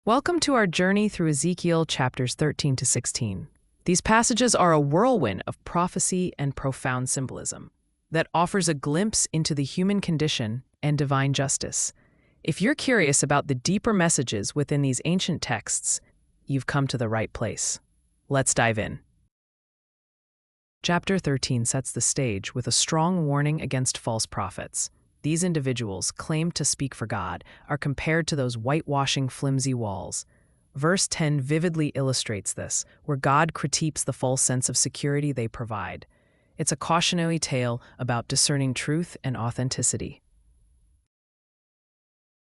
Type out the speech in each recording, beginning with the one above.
Welcome to our journey through Ezekiel chapters 13 to 16. These passages are a whirlwind of prophecy and profound symbolism that offers a glimpse into the human condition and divine justice. If you're curious about the deeper messages within these ancient texts, you've come to the right place. Let's dive in. Chapter 13 sets the stage with a strong warning against false prophets. These individuals, claimed to speak for God, are compared to those whitewashing flimsy walls. Verse 10 vividly illustrates this, where God critiques the false sense of security they provide. It's a cautionary tale about discerning truth and authenticity.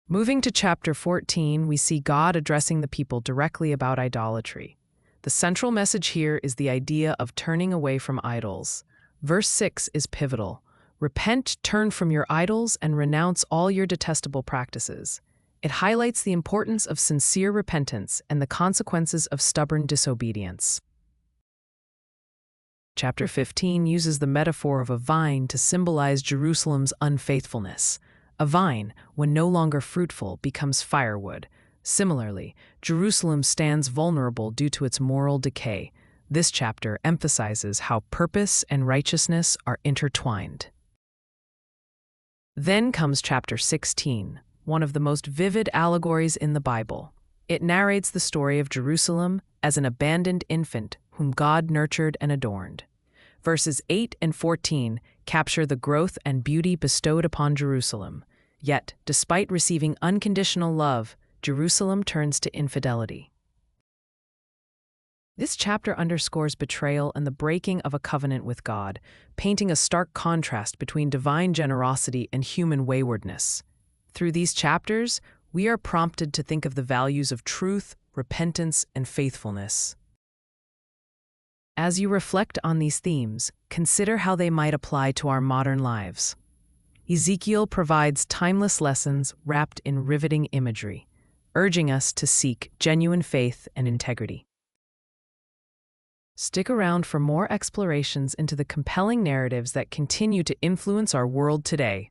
Moving to chapter 14, we see God addressing the people directly about idolatry. The central message here is the idea of turning away from idols. Verse 6 is pivotal. Repent, turn from your idols, and renounce all your detestable practices. It highlights the importance of sincere repentance and the consequences of stubborn disobedience. Chapter 15 uses the metaphor of a vine to symbolize Jerusalem's unfaithfulness. A vine, when no longer fruitful, becomes firewood. Similarly, Jerusalem stands vulnerable due to its moral decay. This chapter emphasizes how purpose and righteousness are intertwined. Then comes chapter 16, one of the most vivid allegories in the Bible. It narrates the story of Jerusalem as an abandoned infant whom God nurtured and adorned. Verses 8 and 14 capture the growth and beauty bestowed upon Jerusalem. Yet, despite receiving unconditional love, Jerusalem turns to infidelity. This chapter underscores betrayal and the breaking of a covenant with God, painting a stark contrast between divine generosity and human waywardness. Through these chapters, we are prompted to think of the values of truth, repentance, and faithfulness. As you reflect on these themes, consider how they might apply to our modern lives. Ezekiel provides timeless lessons wrapped in riveting imagery, urging us to seek genuine faith and integrity. Stick around for more explorations into the compelling narratives that continue to influence our world today.